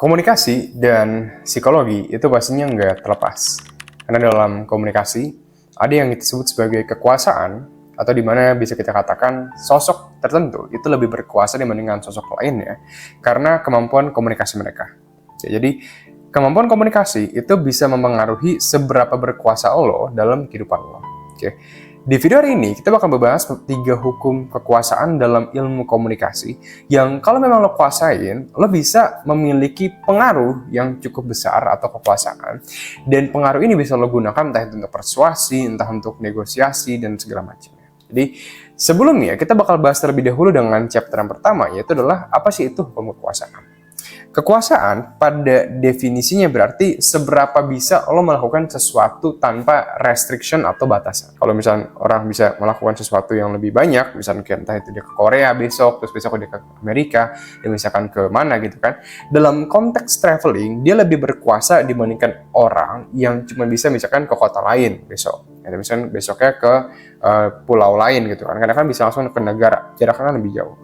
Komunikasi dan psikologi itu pastinya nggak terlepas. Karena dalam komunikasi ada yang disebut sebagai kekuasaan, atau di mana bisa kita katakan sosok tertentu itu lebih berkuasa dibandingkan sosok lainnya karena kemampuan komunikasi mereka. Jadi kemampuan komunikasi itu bisa mempengaruhi seberapa berkuasa lo dalam kehidupan lo. Di video hari ini kita bakal membahas 3 hukum kekuasaan dalam ilmu komunikasi yang kalau memang lo kuasain, lo bisa memiliki pengaruh yang cukup besar atau kekuasaan, dan pengaruh ini bisa lo gunakan entah itu untuk persuasi, entah untuk negosiasi, dan segala macamnya. Jadi sebelumnya kita bakal bahas terlebih dahulu dengan chapter yang pertama, yaitu adalah apa sih itu hukum kekuasaan. Kekuasaan pada definisinya berarti seberapa bisa lo melakukan sesuatu tanpa restriction atau batasan. Kalau misalnya orang bisa melakukan sesuatu yang lebih banyak, misalnya entah itu dia ke Korea besok, terus besok dia ke Amerika, dia misalkan ke mana gitu kan. Dalam konteks traveling, dia lebih berkuasa dibandingkan orang yang cuma bisa misalkan ke kota lain besok. Ya, misalnya besoknya ke pulau lain gitu kan. Karena kan bisa langsung ke negara, jaraknya kan lebih jauh.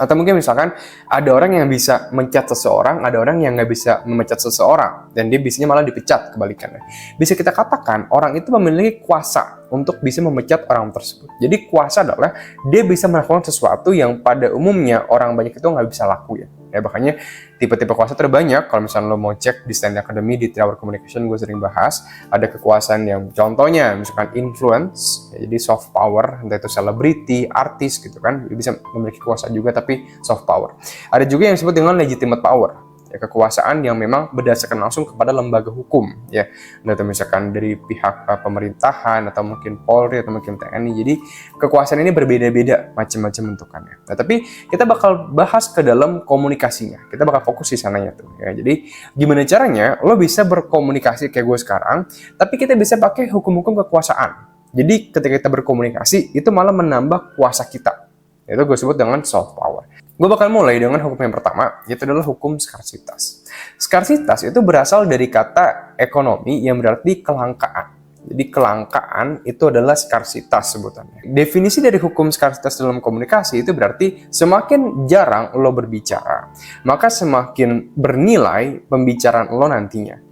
Atau mungkin misalkan ada orang yang bisa mencat seseorang, ada orang yang nggak bisa memecat seseorang, dan dia biasanya malah dipecat kebalikannya. Bisa kita katakan orang itu memiliki kuasa untuk bisa memecat orang tersebut. Jadi kuasa adalah dia bisa melakukan sesuatu yang pada umumnya orang banyak itu nggak bisa lakuin. Ya, makanya tipe-tipe kuasa terbanyak. Kalau misalnya lo mau cek di Stanley Academy di 3 Hour Communication, gue sering bahas ada kekuasaan yang contohnya misalkan influence, ya, jadi soft power, entah itu selebriti, artis gitu kan, dia bisa memiliki kuasa juga tapi soft power. Ada juga yang disebut dengan legitimate power, ya, kekuasaan yang memang berdasarkan langsung kepada lembaga hukum, ya, atau misalkan dari pihak pemerintahan atau mungkin Polri atau mungkin TNI. Jadi kekuasaan ini berbeda-beda macam-macam bentukannya. Nah, tapi kita bakal bahas ke dalam komunikasinya. Kita bakal fokus di sananya tuh, ya. Jadi gimana caranya lo bisa berkomunikasi kayak gue sekarang, tapi kita bisa pakai hukum-hukum kekuasaan. Jadi ketika kita berkomunikasi itu malah menambah kuasa kita. Itu gue sebut dengan soft power. Gue bakal mulai dengan hukum yang pertama, yaitu adalah hukum skarsitas. Skarsitas itu berasal dari kata ekonomi yang berarti kelangkaan. Jadi kelangkaan itu adalah skarsitas sebutannya. Definisi dari hukum skarsitas dalam komunikasi itu berarti semakin jarang lo berbicara, maka semakin bernilai pembicaraan lo nantinya.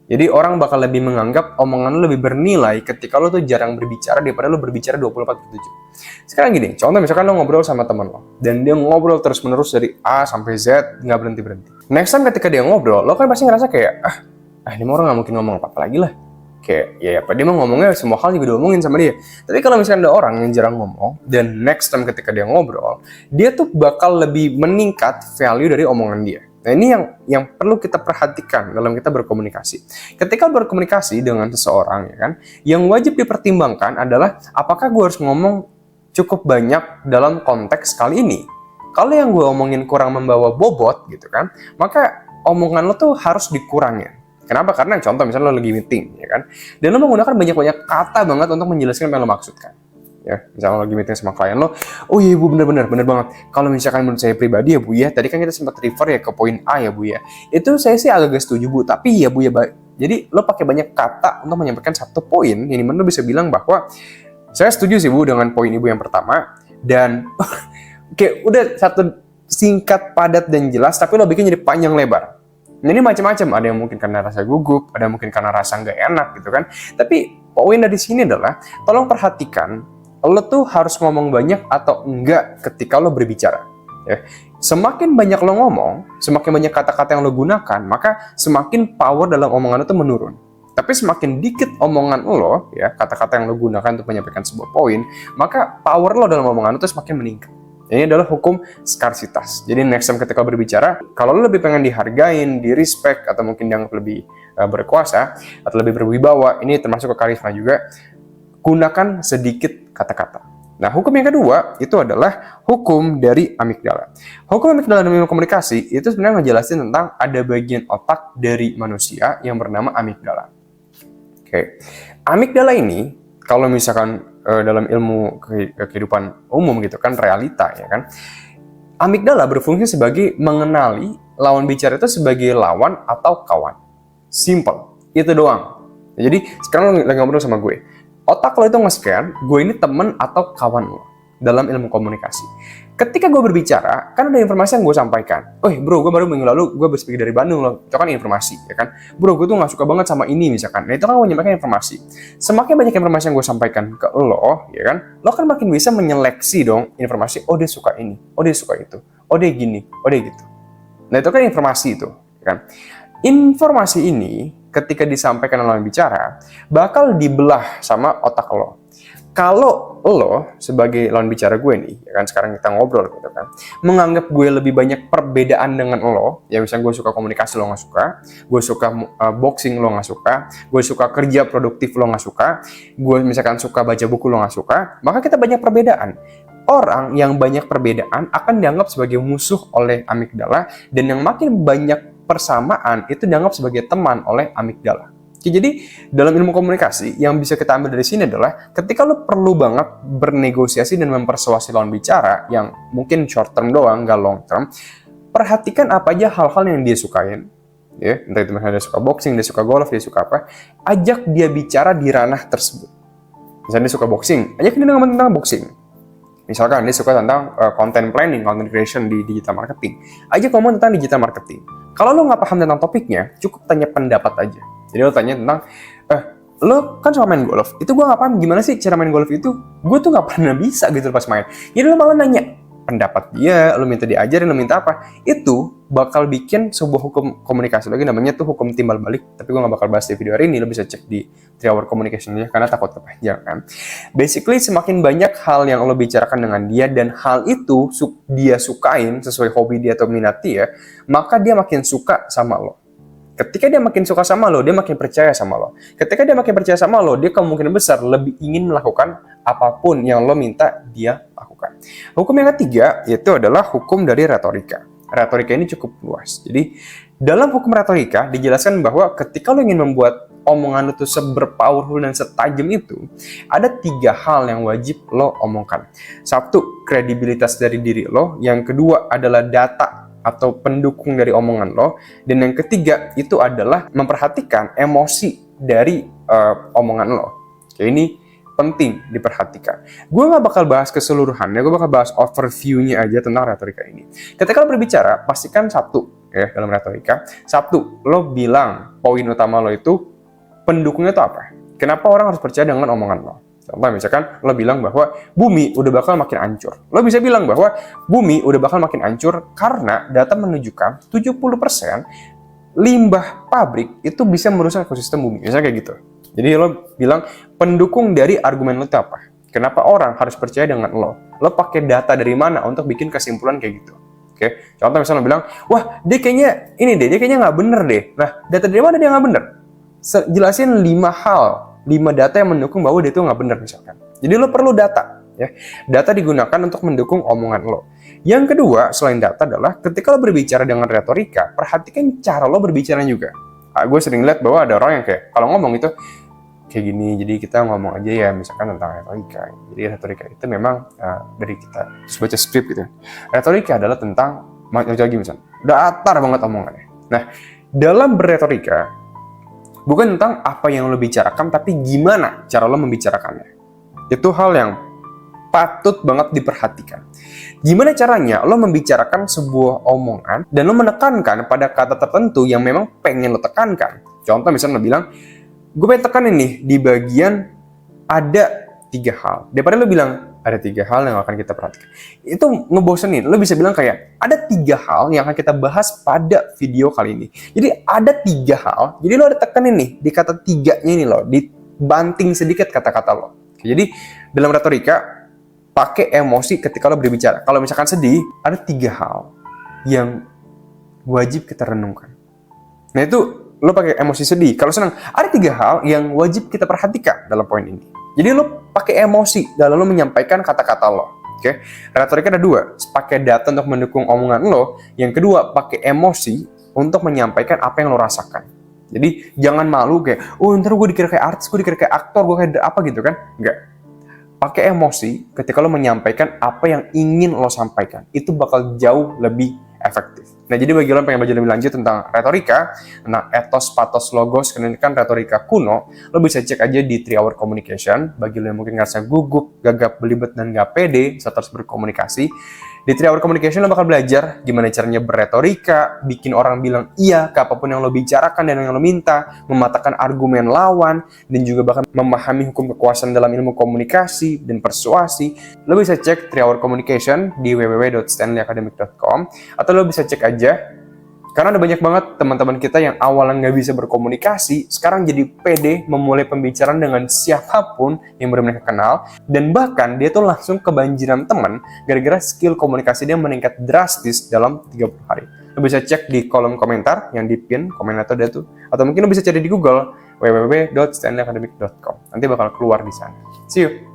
Jadi orang bakal lebih menganggap omongan lo lebih bernilai ketika lo tuh jarang berbicara daripada lo berbicara 24/7. Sekarang gini, contoh misalkan lo ngobrol sama teman lo, dan dia ngobrol terus-menerus dari A sampai Z, nggak berhenti-berhenti. Next time ketika dia ngobrol, lo kan pasti ngerasa kayak, ini orang nggak mungkin ngomong apa-apa lagi lah. Kayak, ya apa dia mau ngomongnya, semua hal juga diomongin sama dia. Tapi kalau misalkan ada orang yang jarang ngomong, dan next time ketika dia ngobrol, dia tuh bakal lebih meningkat value dari omongan dia. Nah, ini yang perlu kita perhatikan dalam kita berkomunikasi. Ketika berkomunikasi dengan seseorang, ya kan, yang wajib dipertimbangkan adalah apakah gue harus ngomong cukup banyak dalam konteks kali ini. Kalau yang gue omongin kurang membawa bobot, gitu kan, maka omongan lo tuh harus dikurangin. Kenapa? Karena contoh misalnya lo lagi meeting, ya kan, dan lo menggunakan banyak-banyak kata banget untuk menjelaskan apa yang lo maksudkan. Ya, misalnya lo lagi meeting sama klien lo, oh iya Bu, bener banget. Kalau misalkan menurut saya pribadi ya Bu ya, tadi kan kita sempat refer ya ke poin A ya Bu ya. Itu saya sih agak setuju Bu, tapi ya Bu ya, jadi lo pakai banyak kata untuk menyampaikan satu poin, yang dimana lo bisa bilang bahwa saya setuju sih Bu dengan poin Ibu yang pertama, dan kayak udah satu singkat, padat, dan jelas, tapi lo bikin jadi panjang lebar. Nah, ini macam-macam, ada yang mungkin karena rasa gugup, ada yang mungkin karena rasa nggak enak gitu kan. Tapi poin dari sini adalah, tolong perhatikan, lo tuh harus ngomong banyak atau enggak ketika lo berbicara. Ya. Semakin banyak lo ngomong, semakin banyak kata-kata yang lo gunakan, maka semakin power dalam omongan lo tuh menurun. Tapi semakin dikit omongan lo, ya, kata-kata yang lo gunakan untuk menyampaikan sebuah poin, maka power lo dalam omongan lo tuh semakin meningkat. Ini adalah hukum skarsitas. Jadi next time ketika berbicara, kalau lo lebih pengen dihargain, di respect, atau mungkin dianggap lebih berkuasa, atau lebih berwibawa, ini termasuk ke karisma juga, gunakan sedikit kata-kata. Nah, hukum yang kedua itu adalah hukum dari amigdala. Hukum amigdala dalam komunikasi itu sebenarnya ngejelasin tentang ada bagian otak dari manusia yang bernama amigdala. Oke. Amigdala ini, kalau misalkan dalam ilmu kehidupan umum gitu kan, realita ya kan, amigdala berfungsi sebagai mengenali lawan bicara itu sebagai lawan atau kawan. Simple. Itu doang. Jadi, sekarang lo lagi ngobrol sama gue. Otak lo itu nge-scan, gue ini temen atau kawan lo dalam ilmu komunikasi. Ketika gue berbicara, kan ada informasi yang gue sampaikan. Bro, gue baru minggu lalu gue habis pergi dari Bandung loh. Itu kan informasi, ya kan? Bro, gue tuh gak suka banget sama ini misalkan. Nah, itu kan gue menyampaikan informasi. Semakin banyak informasi yang gue sampaikan ke lo, ya kan? Lo kan makin bisa menyeleksi dong informasi. Oh, dia suka ini. Oh, dia suka itu. Oh, dia gini. Oh, dia gitu. Nah, itu kan informasi itu, ya kan? Informasi ini ketika disampaikan lawan bicara bakal dibelah sama otak lo. Kalau lo sebagai lawan bicara gue nih, ya kan sekarang kita ngobrol gitu kan, menganggap gue lebih banyak perbedaan dengan lo, ya misalnya gue suka komunikasi lo nggak suka, gue suka boxing lo nggak suka, gue suka kerja produktif lo nggak suka, gue misalkan suka baca buku lo nggak suka, maka kita banyak perbedaan. Orang yang banyak perbedaan akan dianggap sebagai musuh oleh amigdala, dan yang makin banyak persamaan itu dianggap sebagai teman oleh amigdala. Jadi dalam ilmu komunikasi yang bisa kita ambil dari sini adalah ketika lo perlu banget bernegosiasi dan mempersuasi lawan bicara yang mungkin short term doang, nggak long term, perhatikan apa aja hal-hal yang dia sukain. Ya, entah itu misalnya dia suka boxing, dia suka golf, dia suka apa, ajak dia bicara di ranah tersebut. Misalnya dia suka boxing, ajak dia ngomong tentang boxing. Misalkan dia suka tentang content planning, content creation di digital marketing, ajak ngomong tentang digital marketing. Kalau lo nggak paham tentang topiknya, cukup tanya pendapat aja. Jadi lo tanya tentang, lo kan suka main golf, itu gue nggak paham gimana sih cara main golf itu, gue tuh nggak pernah bisa gitu pas main. Jadi lo malah nanya pendapat dia, lo minta diajarin, lo minta apa, itu bakal bikin sebuah hukum komunikasi lagi, namanya tuh hukum timbal balik, tapi gue nggak bakal bahas di video hari ini, lo bisa cek di 3 Hour Communication aja, karena takut kepanjang kan. Basically, semakin banyak hal yang lo bicarakan dengan dia, dan hal itu dia sukain, sesuai hobi dia atau minat dia, maka dia makin suka sama lo. Ketika dia makin suka sama lo, dia makin percaya sama lo. Ketika dia makin percaya sama lo, dia kemungkinan besar lebih ingin melakukan apapun yang lo minta dia lakukan. Hukum yang ketiga, yaitu adalah hukum dari retorika. Retorika ini cukup luas. Jadi, dalam hukum retorika dijelaskan bahwa ketika lo ingin membuat omongan itu seberpowerful dan setajam itu, ada 3 hal yang wajib lo omongkan. 1, kredibilitas dari diri lo. Yang kedua adalah data atau pendukung dari omongan lo, dan yang ketiga itu adalah memperhatikan emosi dari omongan lo. Oke, ini penting diperhatikan. Gue nggak bakal bahas keseluruhannya, gue bakal bahas overview-nya aja tentang retorika ini. Ketika lo berbicara, pastikan 1 ya dalam retorika. 1, lo bilang poin utama lo itu pendukungnya itu apa? Kenapa orang harus percaya dengan omongan lo? Contoh misalkan lo bilang bahwa bumi udah bakal makin hancur. Lo bisa bilang bahwa bumi udah bakal makin hancur karena data menunjukkan 70% limbah pabrik itu bisa merusak ekosistem bumi. Misalnya kayak gitu. Jadi lo bilang pendukung dari argumen lo itu apa? Kenapa orang harus percaya dengan lo? Lo pakai data dari mana untuk bikin kesimpulan kayak gitu? Oke. Contoh misalnya lo bilang, wah dia kayaknya ini deh, dia kayaknya nggak bener deh. Nah, data dari mana dia nggak bener? Jelasin 5 data yang mendukung bahwa dia itu nggak benar misalkan. Jadi lo perlu data, ya. Data digunakan untuk mendukung omongan lo. Yang kedua, selain data adalah ketika lo berbicara dengan retorika, perhatikan cara lo berbicara juga. Gue sering lihat bahwa ada orang yang kayak kalau ngomong itu kayak gini, jadi kita ngomong aja ya misalkan tentang retorika. Jadi retorika itu memang dari kita terus baca skrip gitu. Retorika adalah tentang lagi misalnya, datar banget omongannya. Nah, dalam berretorika bukan tentang apa yang lo bicarakan, tapi gimana cara lo membicarakannya. Itu hal yang patut banget diperhatikan. Gimana caranya lo membicarakan sebuah omongan dan lo menekankan pada kata tertentu yang memang pengen lo tekankan. Contoh misalnya lo bilang, gue pengen tekanin nih di bagian ada 3 hal. Daripada lo bilang, ada 3 hal yang akan kita perhatikan. Itu ngebosenin. Lo bisa bilang kayak, ada 3 hal yang akan kita bahas pada video kali ini. Jadi ada 3 hal, jadi lo ada tekanin nih di kata 3-nya ini lo, dibanting sedikit kata-kata lo. Jadi dalam retorika, pakai emosi ketika lo berbicara. Kalau misalkan sedih, ada 3 hal yang wajib kita renungkan. Nah itu lo pakai emosi sedih. Kalau senang, ada 3 hal yang wajib kita perhatikan dalam poin ini. Jadi lo pakai emosi dalam lo menyampaikan kata-kata lo. Oke? Retorika ada 2, pakai data untuk mendukung omongan lo. Yang kedua, pakai emosi untuk menyampaikan apa yang lo rasakan. Jadi jangan malu kayak, oh ntar gue dikira kayak artis, gue dikira kayak aktor, gue kayak apa gitu kan? Enggak. Pakai emosi ketika lo menyampaikan apa yang ingin lo sampaikan. Itu bakal jauh lebih efektif. Nah, jadi bagi lo yang pengen belajar lebih lanjut tentang retorika, tentang etos, patos, logos, karena ini kan retorika kuno, lo bisa cek aja di 3 Hour Communication. Bagi lo yang mungkin ngerasa gugup, gagap, belibet, dan gak pede saat harus berkomunikasi, Di 3 Hour Communication lo bakal belajar gimana caranya berretorika, bikin orang bilang iya ke apapun yang lo bicarakan dan yang lo minta, mematahkan argumen lawan, dan juga bahkan memahami hukum kekuasaan dalam ilmu komunikasi dan persuasi. Lo bisa cek 3 Hour Communication di www.stanleyacademic.com, atau lo bisa cek aja. Karena ada banyak banget teman-teman kita yang awalnya nggak bisa berkomunikasi, sekarang jadi pede memulai pembicaraan dengan siapapun yang baru mereka kenal, dan bahkan dia tuh langsung kebanjiran teman gara-gara skill komunikasi dia meningkat drastis dalam 30 hari. Lo bisa cek di kolom komentar yang di pin komen atau mungkin lo bisa cari di Google www.stanleyacademic.com. Nanti bakal keluar di sana. See you!